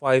5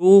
2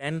10،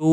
2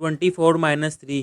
24 - 3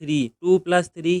3، 2 + 3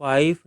5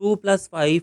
2 + 5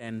10،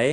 y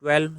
12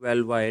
12y،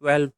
12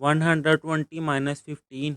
120 -15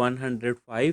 105،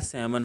+ 7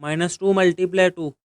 -2 × 2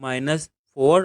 -4،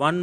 1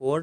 4،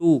2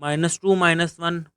-2 -1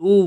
2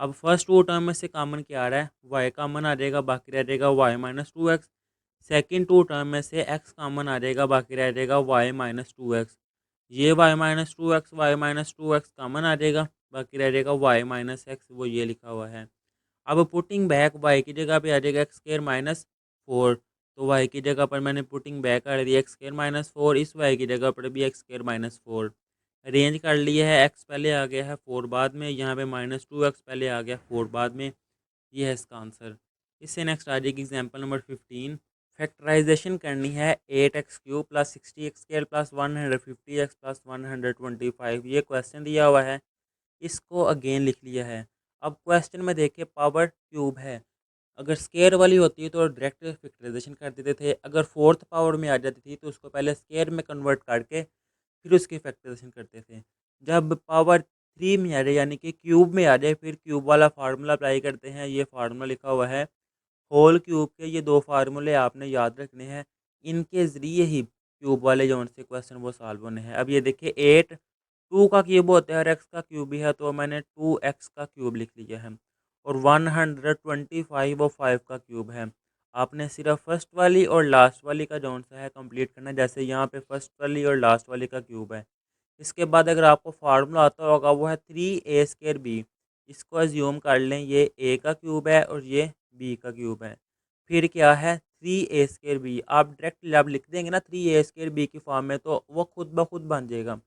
अब first 2 term में से कॉमन क्या आ रहा है, वाई कॉमन आ जाएगा, बाकी रह जाएगा Y minus 2x। Second 2 term में से एक्स कॉमन आ जाएगा, बाकी रह जाएगा वाई माइनस 2x। ये Y minus 2x, Y minus 2x common आ जाएगा, बाकी रह जाएगा वाई माइनस एक्स, वो ये लिखा हुआ है। अब पुटिंग बैक वाई की जगह पे आ जाएगा एक्स स्केयर माइनस 4। तो वाई की जगह पर मैंने पुटिंग बैक कर दिया एक्स स्केयर माइनस 4, इस वाई की जगह पर भी एक्स स्केयर माइनस 4 अरेंज कर लिया है। एक्स पहले आ गया है 4 बाद में, यहाँ पे माइनस 2x पहले आ गया 4 बाद में। ये है इसका आंसर। इससे नेक्स्ट आ जाएगी एग्जाम्पल नंबर 15। फैक्टराइजेशन करनी है 8x³ plus 60x² plus 150x plus 125। ये क्वेश्चन दिया हुआ है, इसको अगेन लिख लिया है। अब क्वेश्चन में देखिए पावर क्यूब है, अगर स्केयर वाली होती है तो डायरेक्ट फैक्टराइजेशन कर देते थे, अगर फोर्थ पावर में आ जाती थी तो उसको पहले स्केयर में कन्वर्ट करके फिर उसकी फैक्टराइजेशन करते थे। जब पावर 3 में आ जाए यानी कि क्यूब में आ जाए फिर क्यूब वाला फार्मूला अप्लाई करते हैं। ये फार्मूला लिखा हुआ है होल क्यूब के, ये 2 फार्मूले आपने याद रखने हैं, इनके ज़रिए ही क्यूब वाले जो से क्वेश्चन वो सॉल्व होने हैं। अब ये देखिए 8 2 का क्यूब होता है और एक्स का क्यूब भी है, तो मैंने 2x का क्यूब लिख लिया है। और 125 और 5 का क्यूब है। आपने सिर्फ फर्स्ट वाली और लास्ट वाली का जौन सा है कंप्लीट करना है, जैसे यहाँ पे फर्स्ट वाली और लास्ट वाली का क्यूब है। इसके बाद अगर आपको फार्मूला आता होगा वो है 3a² b। इसको एज्यूम कर लें ये a का क्यूब है और ये b का क्यूब है। फिर क्या है 3a²b, आप डायरेक्ट जब लिख देंगे ना 3a²b की फॉर्म में तो वो खुद ब खुद बन जाएगा।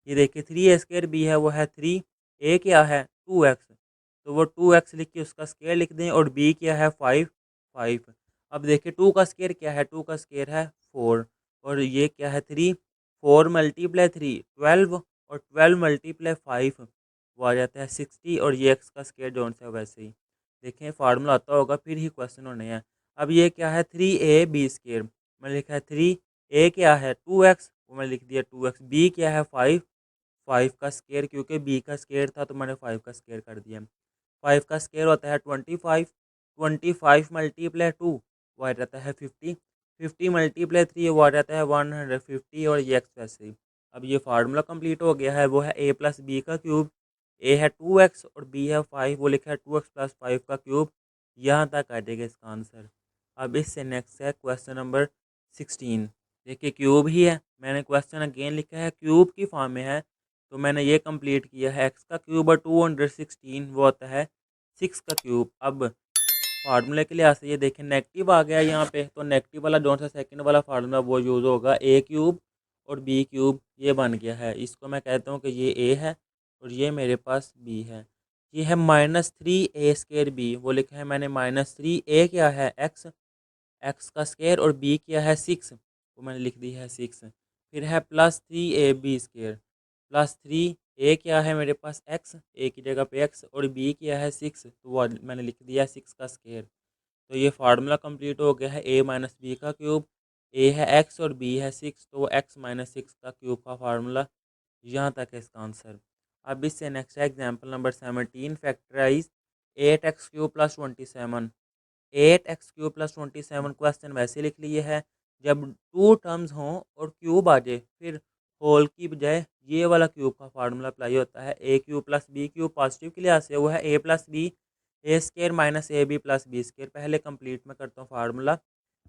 ये देखिए 3a² b है वो है 3, a क्या है 2x, तो वो 2x लिख के उसका स्केयर लिख दें, और b क्या है 5 5। अब देखिए 2 का स्केयर क्या है, 2 का स्केयर है 4, और ये क्या है 3, 4 मल्टीप्लाई 3 12, और 12 मल्टीप्लाई 5 वो आ जाता है 60, और ये एक्स का स्केयर जोन सा है वैसे ही। देखें फार्मूला आता होगा फिर ही क्वेश्चन होने हैं। अब ये क्या है 3a² b, मैंने लिखा है 3, a क्या है 2x, वो मैंने लिख दिया 2x, b क्या है 5 5 का स्केयर, क्योंकि बी का स्केयर था तो मैंने 5 का स्केयर कर दिया। 5 का स्केयर होता है 25, 25 मल्टीप्लाई 2 वो आ जाता है 50, 50 मल्टीप्लाई 3 वो आ जाता है 150, और ये एक्स वैसे ही। अब ये फार्मूला कंप्लीट हो गया है, वो है a प्लस बी का क्यूब, a है 2x और b है 5, वो लिखा है 2x प्लस 5 का क्यूब। यहाँ तक आ जाएगा इसका आंसर। अब इससे नेक्स्ट है क्वेश्चन नंबर 16। देखिए क्यूब ही है, मैंने क्वेश्चन अगेन लिखा है क्यूब की फॉर्म में है, तो मैंने ये कंप्लीट किया है। एक्स का क्यूब और 216 वो होता है 6 का क्यूब। अब फार्मूले के लिहाज से ये देखें नेगेटिव आ गया यहाँ पे, तो नेगेटिव वाला जो सा सेकंड वाला फार्मूला वो यूज़ होगा, a³ और b³ ये बन गया है। इसको मैं कहता हूँ कि ये a है और ये मेरे पास b है। ये है -3a²b, वो लिखा है मैंने -3a क्या है x, एक्स का स्केयर, और बी क्या है 6, वो मैंने लिख दी है 6। फिर है +3ab² प्लस 3, ए क्या है मेरे पास एक्स, ए की जगह पे एक्स, और बी क्या है 6, तो वो मैंने लिख दिया 6 का स्केयर। तो ये फार्मूला कंप्लीट हो गया है a माइनस बी का क्यूब, ए है एक्स और बी है 6, तो वो एक्स माइनस 6 का क्यूब का फार्मूला। यहाँ तक है इसका आंसर। अब इससे नेक्स्ट है example number 17। Factorise 8x³ plus 27। 8x³ plus 27 question वैसे लिख लिए है, जब 2 टर्म्स हों और क्यूब आ जाए फिर होल की बजाय ये वाला क्यूब का फार्मूला अप्लाई होता है। a³ प्लस b³ पॉजिटिव के लिहाज से वो है a plus B, a² minus ab plus b²। पहले कंप्लीट में करता हूँ फार्मूला।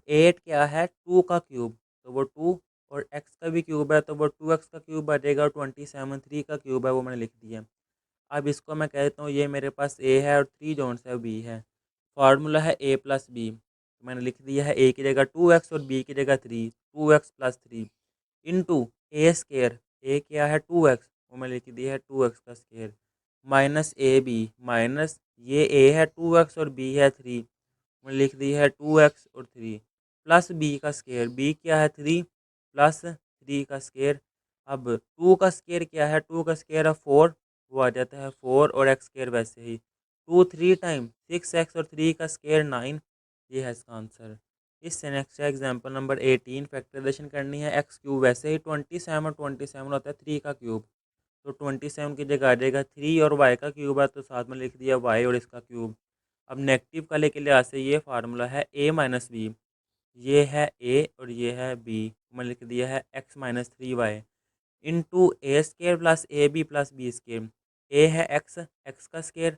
8 क्या है 2 का क्यूब, तो वो 2, और x का भी क्यूब है तो वो 2x का क्यूब आ जाएगा, और 27 3 का क्यूब है वो मैंने लिख दिया। अब इसको मैं कहता हूँ ये मेरे पास a है और 3 जोन से b है। फार्मूला है a प्लस बी, मैंने लिख दिया है a की जगह 2x और b की जगह 3, 2x plus 3 into a², a क्या है 2x, वो मैंने लिख दिया है 2x का स्केयर, माइनस ab, माइनस ये a है 2x और b है 3, मैंने लिख दी है 2x और 3, प्लस b का स्केयर, b क्या है 3 प्लस 3 का स्केयर। अब 2 का स्केयर क्या है, 2 का स्केयर है 4, वो आ जाता है 4, और एक्स स्केयर वैसे ही 2 3 टाइम 6x और 3 का स्केयर 9। ये है इसका आंसर। इससे नेक्स्ट है एग्जाम्पल नंबर 18। फैक्टराइजेशन करनी है x³ वैसे ही 27 होता है 3 का क्यूब, तो 27 की जगह आ जाएगा 3, और y का क्यूब है तो साथ में लिख दिया y और इसका क्यूब। अब नेगेटिव वाले के लिहाज से ये फार्मूला है a माइनस बी, ये है a और ये है b, मैं लिख दिया है x minus 3y into a² plus ab plus b²। ए है एक्स, एक्स का स्केयर,